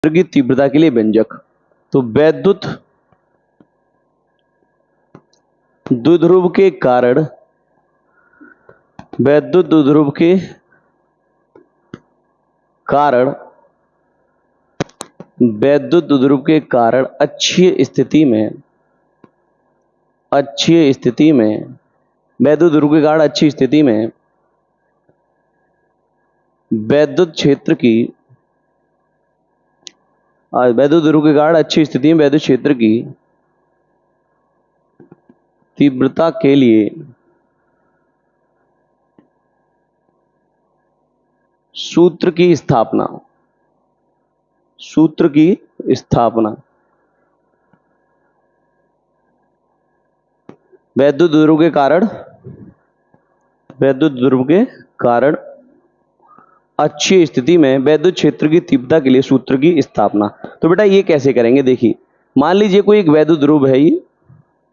की तीव्रता के लिए व्यंजक। तो वैद्युत द्विध्रुव के कारण, वैद्युत द्विध्रुव के कारण, वैद्युत द्विध्रुव के कारण अक्षीय स्थिति में, अक्षीय स्थिति में, वैद्युत ध्रुव के कारण अच्छी स्थिति में वैद्युत क्षेत्र की, वैद्युत ध्रुव के कारण अच्छी स्थिति में वैद्युत क्षेत्र की तीव्रता के लिए सूत्र की स्थापना, सूत्र की स्थापना, वैद्युत ध्रुव के कारण, वैद्युत ध्रुव के कारण अच्छी स्थिति में वैद्युत क्षेत्र की तीव्रता के लिए सूत्र की स्थापना। तो बेटा ये कैसे करेंगे, देखिए मान लीजिए कोई एक वैद्युत ध्रुव है, ये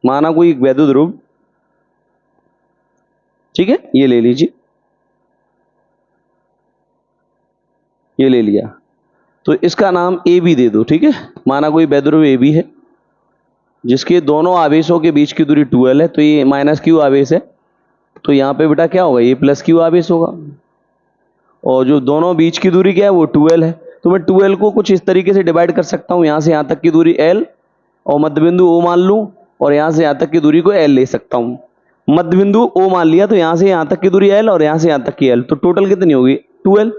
माना कोई एक वैद्युत ध्रुव, ठीक है, ये ले लीजिए, ये ले लिया, तो इसका नाम ए बी दे दो, ठीक है। माना कोई वैद्युत ध्रुव ए बी है जिसके दोनों आवेशों के बीच की दूरी 2l है, तो ये माइनस क्यू आवेश है, तो यहाँ पे बेटा क्या होगा, ये प्लस क्यू आवेश होगा, और जो दोनों बीच की दूरी क्या है वो 2l है। तो मैं 2l को कुछ इस तरीके से डिवाइड कर सकता हूँ, यहाँ से यहाँ तक की दूरी l और मध्य बिंदु O मान लूँ, और यहाँ से यहाँ तक की दूरी को l ले सकता हूँ। मध्य बिंदु O मान लिया तो यहाँ से यहाँ तक की दूरी l और यहाँ से यहाँ तक की l, तो टोटल कितनी होगी 2l।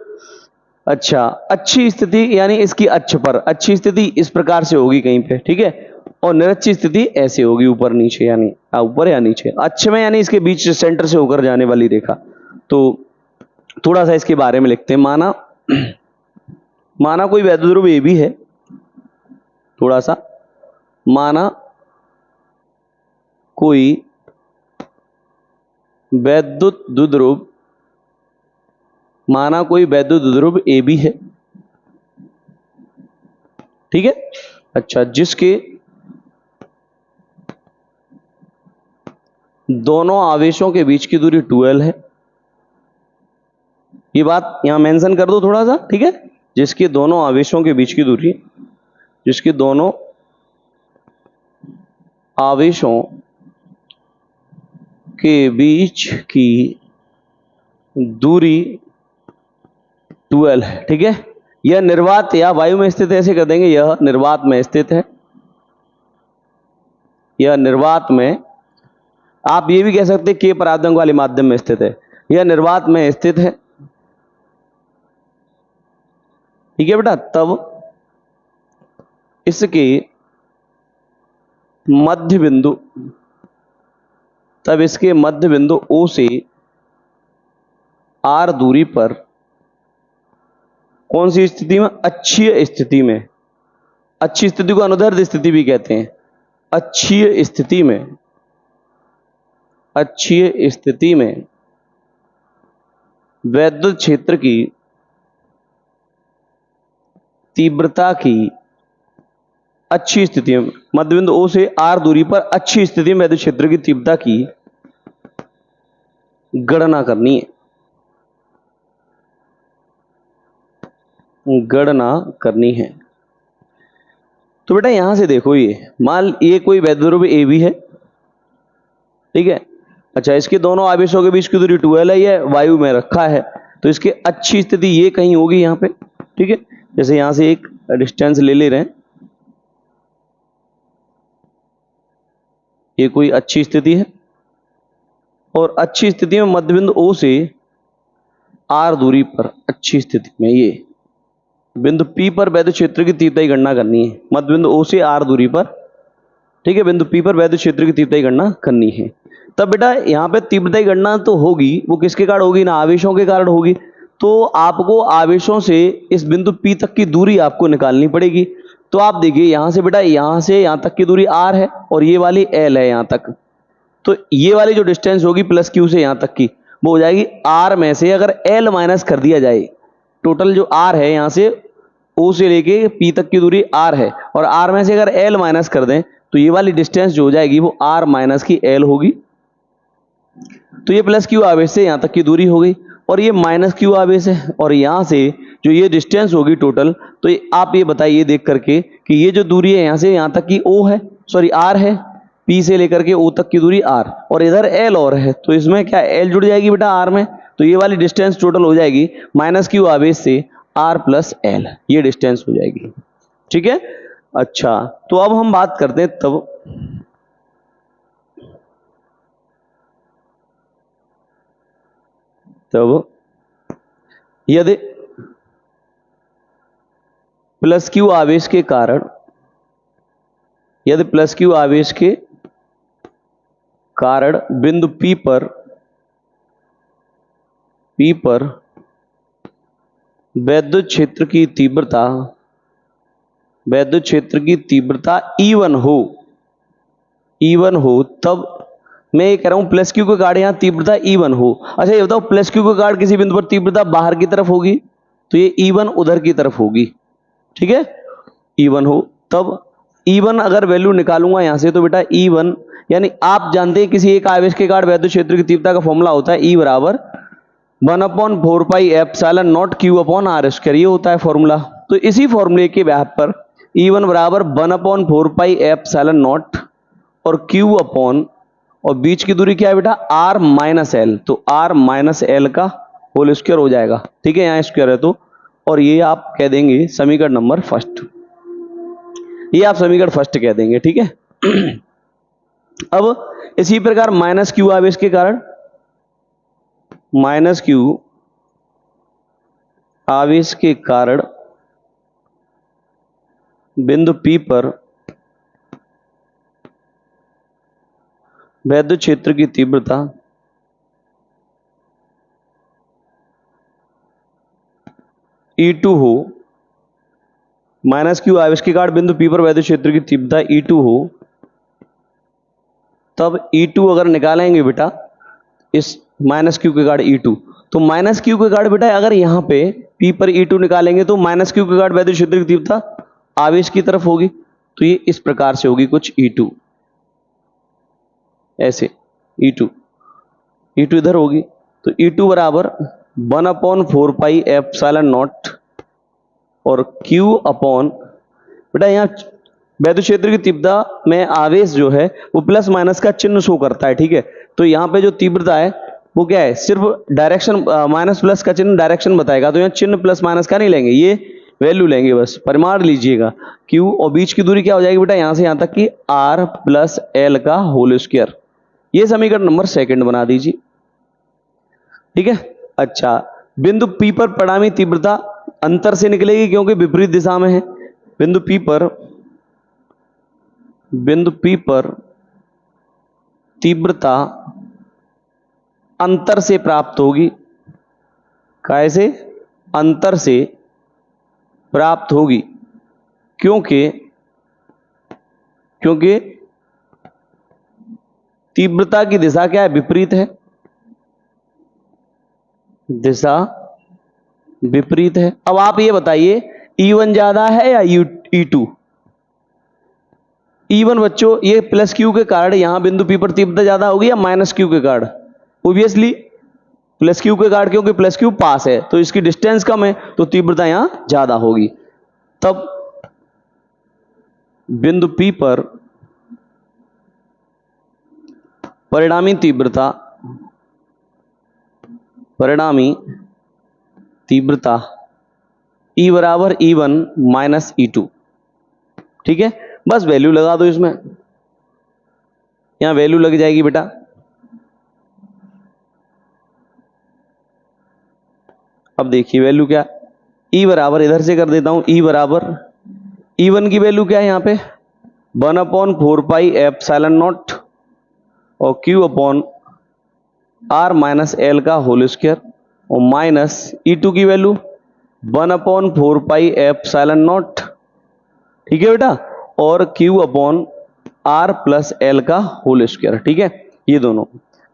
अच्छा, अच्छी स्थिति यानी इसकी अक्ष पर अच्छी स्थिति इस प्रकार से होगी कहीं पे, ठीक है, और निरक्षी स्थिति ऐसे होगी ऊपर नीचे, यानी ऊपर या नीचे, अक्ष में यानी इसके बीच सेंटर से होकर जाने वाली रेखा। तो थोड़ा सा इसके बारे में लिखते हैं। माना कोई वैद्युत ध्रुव ए बी है, थोड़ा सा माना कोई वैद्युत द्विध्रुव, माना कोई वैद्युत द्विध्रुव ए बी है, ठीक है। अच्छा, जिसके दोनों आवेशों के बीच की दूरी 2l है, ये बात यहां मेंशन कर दो थोड़ा सा, ठीक है। जिसके दोनों आवेशों के बीच की दूरी, जिसके दोनों आवेशों के बीच की दूरी 2l है, ठीक है। यह निर्वात या वायु में स्थित है, ऐसे कर देंगे, यह निर्वात में स्थित है, यह निर्वात में, आप ये भी कह सकते हैं के परावर्तक वाले माध्यम में स्थित है, यह निर्वात में स्थित है, ठीक है बेटा। तब इसके मध्य बिंदु, तब इसके मध्य बिंदु O से R दूरी पर कौन सी स्थिति में, अक्षीय स्थिति में, अच्छी स्थिति को अनुदैर्ध्य स्थिति भी कहते हैं, अक्षीय स्थिति में, अक्षीय स्थिति में वैद्युत क्षेत्र की तीव्रता की अच्छी स्थिति में, मध्य बिंदु O से R दूरी पर अच्छी स्थिति में वैद्युत क्षेत्र की तीव्रता की गणना करनी है, गणना करनी है। तो बेटा यहां से देखो, ये कोई वैद्युत ध्रुव ए बी है, ठीक है। अच्छा, इसके दोनों आवेशों के बीच की दूरी 2l है, ये वायु में रखा है, तो इसकी अच्छी स्थिति ये कहीं होगी यहाँ पे, ठीक है। जैसे यहां से एक डिस्टेंस ले रहे हैं, ये कोई अच्छी स्थिति है, और अच्छी स्थिति में मध्य बिंदु O से R दूरी पर अच्छी स्थिति में ये बिंदु P पर वैद्युत क्षेत्र की तीव्रता की गणना करनी है, मध्य बिंदु O से R दूरी पर, ठीक है, बिंदु P पर वैद्युत क्षेत्र की तीव्रता की गणना करनी है। तब बेटा यहाँ पे तीव्रता की गणना तो होगी, वो किसके कारण होगी ना, आवेशों के कारण होगी। तो आपको आवेशों से इस बिंदु P तक की दूरी आपको निकालनी पड़ेगी। तो आप देखिए यहाँ से बेटा, यहाँ से यहाँ तक की दूरी R है और ये वाली L है यहाँ तक, तो ये वाली जो डिस्टेंस होगी प्लस Q से यहाँ तक की, वो हो जाएगी R में से अगर L माइनस कर दिया जाए, टोटल जो R है यहाँ से O से लेके P तक की दूरी R है, और R में से अगर L माइनस कर दें तो ये वाली डिस्टेंस जो हो जाएगी वो R माइनस की L होगी। तो ये प्लस Q आवेश से यहाँ तक की दूरी हो गई। और ये माइनस क्यू आवेश है, और यहाँ से जो ये डिस्टेंस होगी टोटल, तो आप ये बताइए देख करके कि ये जो दूरी है यहाँ से यहाँ तक की ओ है, सॉरी आर है, पी से लेकर के ओ तक की दूरी आर, और इधर एल और है, तो इसमें क्या एल जुड़ जाएगी बेटा आर में, तो ये वाली डिस्टेंस टोटल हो जाएगी माइनस क्यू आवेश से आर प्लस एल, ये डिस्टेंस हो जाएगी। ठीक है। अच्छा, तो अब हम बात करते हैं तब यदि प्लस क्यू आवेश के कारण, यदि प्लस क्यू आवेश के कारण बिंदु P पर वैद्युत क्षेत्र की तीव्रता E1 हो, तब मैं ये कह रहा हूं प्लस क्यू के कारण यहां तीव्रता E1 हो। अच्छा ये बताओ, प्लस क्यू के कारण किसी बिंदु पर तीव्रता बाहर की तरफ होगी, तो ये E1 उधर की तरफ होगी। ठीक है, E1 हो, तब E1 अगर वैल्यू निकालूंगा यहां से, तो बेटा E1 यानी आप जानते हैं किसी एक आवेश के कारण वैद्युत क्षेत्र की तीव्रता का फॉर्मूला होता है E बराबर 1/4 pi epsilon not q upon r square, ये होता है फॉर्मूला। तो इसी फॉर्मूले के आधार पर E1 बराबर 1/4 पाई एप्सिलॉन नॉट और क्यू अपॉन, और बीच की दूरी क्या है बेटा r माइनस एल, तो r माइनस एल का होल स्क्वायर हो जाएगा। ठीक है, यहाँ स्क्वायर है तो, और ये आप कह देंगे समीकरण नंबर फर्स्ट, ये आप समीकरण फर्स्ट कह देंगे। ठीक है। अब इसी प्रकार माइनस क्यू आवेश के कारण, माइनस क्यू आवेश के कारण बिंदु P पर वैद्युत क्षेत्र की तीव्रता E2 हो, माइनस क्यू आवेश के कारण बिंदु P पर वैद्युत क्षेत्र की तीव्रता E2 हो, तब E2 अगर निकालेंगे बेटा इस माइनस क्यू के कारण E2, तो माइनस क्यू के कारण बेटा अगर यहां पे P पर E2 निकालेंगे तो माइनस क्यू के कारण वैद्युत क्षेत्र की तीव्रता आवेश की तरफ होगी, तो ये इस प्रकार से होगी कुछ E2, ऐसे E2 इधर होगी, तो E2 बराबर 1/4 पाई एप्सिलॉन नॉट और Q अपॉन, बेटा यहाँ वैद्युत क्षेत्र की तीव्रता में आवेश जो है वो प्लस माइनस का चिन्ह शो करता है। ठीक है, तो यहाँ पे जो तीव्रता है वो क्या है, सिर्फ डायरेक्शन माइनस प्लस का चिन्ह डायरेक्शन बताएगा, तो यहाँ चिन्ह प्लस माइनस का नहीं लेंगे, ये वैल्यू लेंगे, बस परिमाण लीजिएगा Q, और बीच की दूरी क्या हो जाएगी बेटा यहां से यहां तक की R प्लस एल का होल स्क्वायर, ये समीकरण नंबर सेकंड बना दीजिए। ठीक है। अच्छा, बिंदु P पर परिणामी तीव्रता अंतर से निकलेगी क्योंकि विपरीत दिशा में है, बिंदु P पर तीव्रता अंतर से प्राप्त होगी, कैसे अंतर से प्राप्त होगी, क्योंकि तीव्रता की दिशा क्या है, विपरीत है, दिशा विपरीत है। अब आप ये बताइए E1 ज्यादा है या E2? E1 बच्चों ये प्लस क्यू के कारण यहां बिंदु P पर तीव्रता ज्यादा होगी या माइनस क्यू के कारण? ऑब्वियसली प्लस क्यू के कारण, क्योंकि प्लस क्यू पास है तो इसकी डिस्टेंस कम है तो तीव्रता यहां ज्यादा होगी। तब बिंदु P पर परिणामी तीव्रता E बराबर E1 माइनस E2। ठीक है, बस वैल्यू लगा दो इसमें, यहां वैल्यू लग जाएगी बेटा, अब देखिए वैल्यू क्या, E बराबर इधर से कर देता हूं, E बराबर E1 की वैल्यू क्या है यहाँ पे 1/4 पाई एप्सिलॉन नॉट और Q upon R minus L का होल स्क्वायर, और माइनस E2 की वैल्यू 1/4 पाई एप्सिलॉन नॉट, ठीक है बेटा, और Q upon R plus L का होल स्क्वायर। ठीक है, ये दोनों।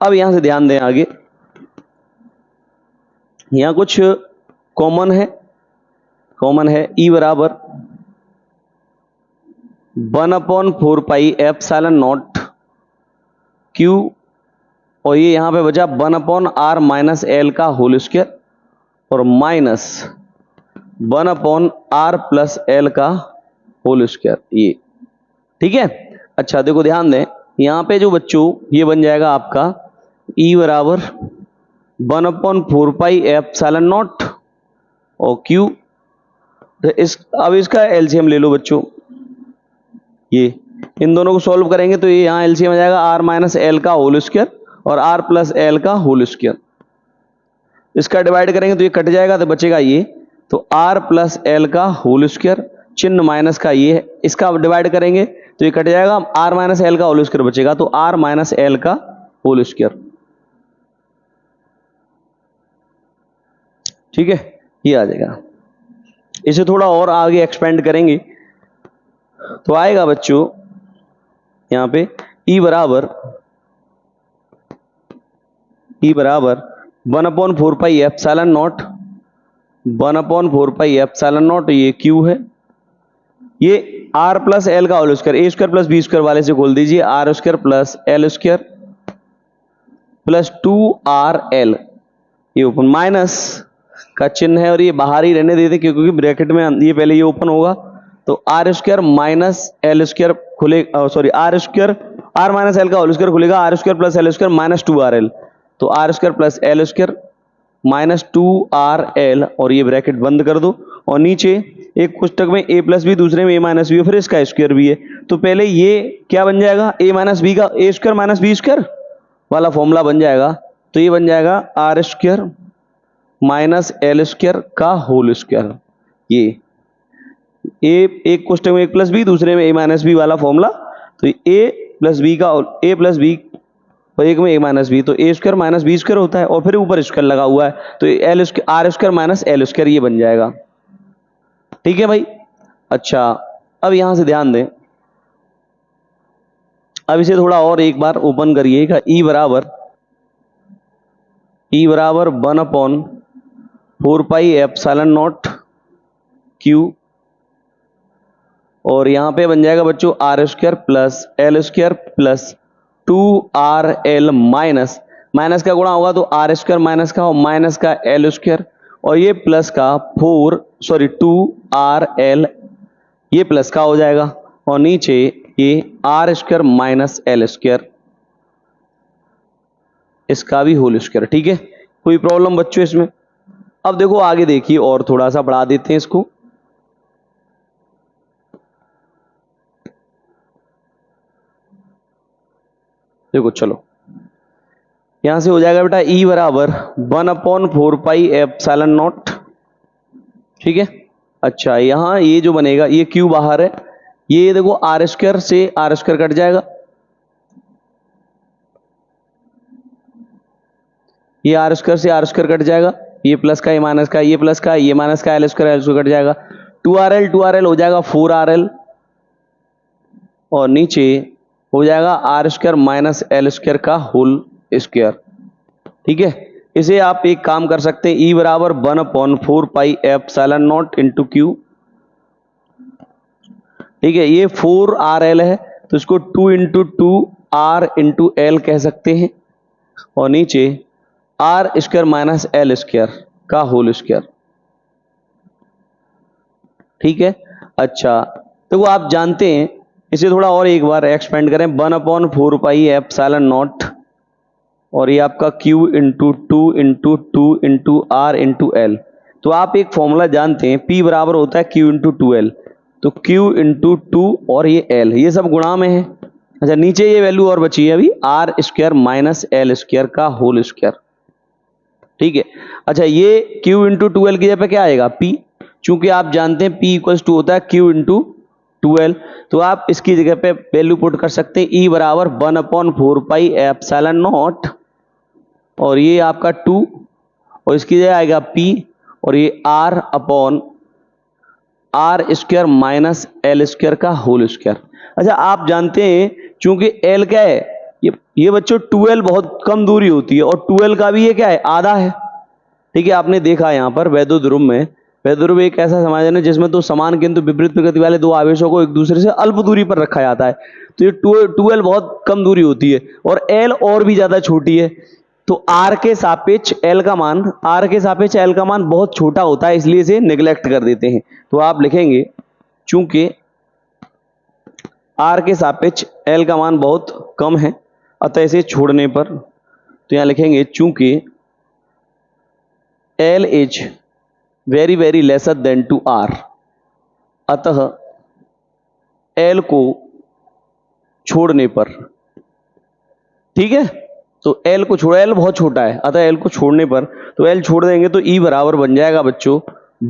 अब यहां से ध्यान दें आगे, यहां कुछ कॉमन है E बराबर 1/4 पाई एप्सिलॉन नॉट Q, और ये यहां पे बचा 1/R माइनस एल का होल स्क्वायर, और माइनस 1/r प्लस एल का होल स्क्वायर, ये ठीक है। अच्छा देखो ध्यान दें, यहाँ पे जो बच्चों ये बन जाएगा आपका E बराबर 1/4 पाई एप्सिलॉन नॉट और Q। अब इसका एलसीएम ले लो बच्चों, ये इन दोनों को सॉल्व करेंगे तो ये यहाँ एलसीएम आ जाएगा r माइनस एल का होल स्क्वायर और r प्लस एल का होल स्क्वायर। इसका डिवाइड करेंगे तो ये कट जाएगा तो बचेगा ये, तो r प्लस एल का होल स्क्वायर, चिन्ह माइनस का ये है, इसका डिवाइड करेंगे तो ये कट जाएगा, r माइनस एल का होल स्क्वायर बचेगा, तो r माइनस एल का होल स्क्वायर। ठीक है, ये आ जाएगा। इसे थोड़ा और आगे एक्सपेंड करेंगे तो आएगा बच्चों यहाँ पे E बराबर 1/4 pi epsilon not, 1/4 pi epsilon not, ये Q है, ये r प्लस एल का होल स्क्वायर, ए स्क्वायर प्लस बी स्क्वायर वाले से खोल दीजिए, r square plus L square plus 2rl, ये ओपन माइनस का चिन्ह है और ये बाहर ही रहने देते क्योंकि ब्रैकेट में ये पहले ये ओपन होगा, तो r square minus L square खुले, sorry r square r minus L का होल स्क्वायर खुलेगा, r square plus L square minus 2rl, तो r square plus L square minus 2rl और ये ब्रैकेट बंद कर दो और नीचे एक पुस्तक में a प्लस बी, दूसरे में a माइनस बी, फिर इसका स्क्वायर भी है, तो पहले ये क्या बन जाएगा, a माइनस बी का a square minus b square वाला फॉर्मूला बन जाएगा, तो ये बन जाएगा r square minus L square का होल स्क्वायर। ये एक क्वेश्चन में 1 प्लस बी, दूसरे में a माइनस बी वाला फॉर्मूला, तो a प्लस बी का a प्लस बी और एक में a माइनस बी, तो a square minus b square होता है और फिर ऊपर स्क्वायर लगा हुआ है, तो L R square minus L square ये बन जाएगा। ठीक है भाई। अच्छा अब यहां से ध्यान दें, अब इसे थोड़ा और एक बार ओपन करिएगा, E बराबर 1/4 पाई एप्सिलॉन नॉट Q और यहाँ पे बन जाएगा बच्चों r square plus L square plus 2rl minus, minus का गुणा होगा तो r स्क्वायर माइनस का और माइनस का एल स्क्वायर और ये प्लस का 2rl, ये प्लस का हो जाएगा और नीचे ये r square minus L square, इसका भी होल स्क्वायर। ठीक है, कोई प्रॉब्लम बच्चों इसमें? अब देखो आगे देखिए और थोड़ा सा बढ़ा देते हैं इसको, देखो चलो यहां से हो जाएगा बेटा E बराबर 1/4 पाई एप्सिलॉन नॉट। ठीक है। अच्छा यहां ये जो बनेगा, ये Q बाहर है, ये देखो r स्क्वायर से r स्क्वायर कट जाएगा, ये r स्क्वायर से r स्क्वायर कट जाएगा, ये प्लस का, ये माइनस का, ये प्लस का, ये माइनस का, एल स्क्वायर कट जाएगा, 2rl हो जाएगा 4rl और नीचे हो जाएगा r square minus L square का होल स्क्वायर। ठीक है, इसे आप एक काम कर सकते हैं, E बराबर 1/4 pi epsilon not into Q। ठीक है, ये 4rl है तो इसको 2 इंटू 2r इंटू एल कह सकते हैं और नीचे r square minus L square का होल स्क्वायर। ठीक है। अच्छा देखो आप जानते हैं, इसे थोड़ा और एक बार एक्सपेंड करें, 1/4 पाई एप्सिलॉन नॉट और ये आपका Q into 2 into 2 into R into L। तो आप एक फॉर्मूला जानते हैं, P बराबर होता है Q इंटू 2L, तो Q इंटू 2 और ये L, ये सब गुणा में है। अच्छा नीचे ये वैल्यू और बची है अभी, R square minus L square का होल स्क्वायर। ठीक है। अच्छा ये Q इंटू 2L की जगह पे क्या आएगा, P, चूंकि आप जानते हैं P इक्वल्स टू होता है Q इंटू 2L, तो आप इसकी जगह पे वैल्यू पुट कर सकते हैं, E बराबर 1/4 पाई एप्सिलॉन नॉट और ये आपका 2 और इसकी जगह आएगा P और ये R upon R square minus L square का होल स्क्वायर। अच्छा आप जानते हैं चूंकि L क्या है, ये बच्चों 2L बहुत कम दूरी होती है और 2L का भी ये क्या है, आधा है। ठीक है, आपने देखा यहाँ पर वैद्युत ध्रुव में, वैद्युत ध्रुव एक ऐसा समाधान है जिसमें तो समान किंतु विपरीत प्रकृति वाले दो आवेशों को एक दूसरे से अल्प दूरी पर रखा जाता है, तो ये 2L बहुत कम दूरी होती है और L और भी ज्यादा छोटी है, तो आर के सापेक्ष एल का मान, आर के सापेक्ष एल का मान बहुत छोटा होता है, इसलिए इसे नेग्लेक्ट कर देते हैं। तो आप लिखेंगे चूंकि आर के सापेक्ष एल का मान बहुत कम है, अतः इसे छोड़ने पर, तो यहां लिखेंगे चूंकि l is very very lesser than two r, अतः एल को छोड़ने पर, ठीक है, तो एल को छोड़, एल बहुत छोटा है, अतः एल को छोड़ने पर, तो एल छोड़ देंगे तो ई बराबर बन जाएगा बच्चों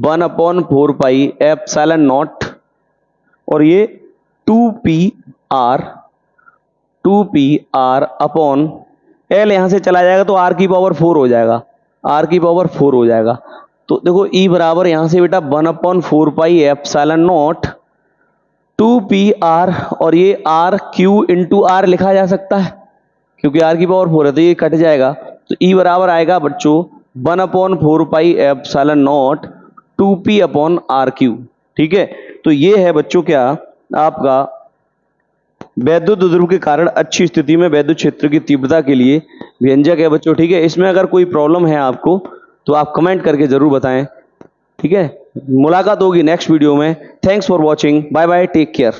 1/4 एप्सिलॉन नॉट, और ये 2p r अपॉन एल यहां से चला जाएगा तो r की पावर 4 हो जाएगा, r की पावर 4 हो जाएगा। तो देखो ई बराबर यहां से बेटा 1/4 एप्सिलॉन नॉट 2pr, और ये r q इंटू आर लिखा जा सकता है क्योंकि r की पावर 4 है, तो ये कट जाएगा। तो ई बराबर आएगा बच्चों 1/4 epsilon not 2p upon rq, ठीक है। तो ये है बच्चों क्या आपका वैद्युत ध्रुव के कारण अच्छी स्थिति में वैद्युत क्षेत्र की तीव्रता के लिए व्यंजक है बच्चों, ठीक है। इसमें अगर कोई प्रॉब्लम है आपको तो आप कमेंट करके जरूर बताएं, ठीक है। मुलाकात होगी नेक्स्ट वीडियो में। Thanks for watching, bye bye, take care.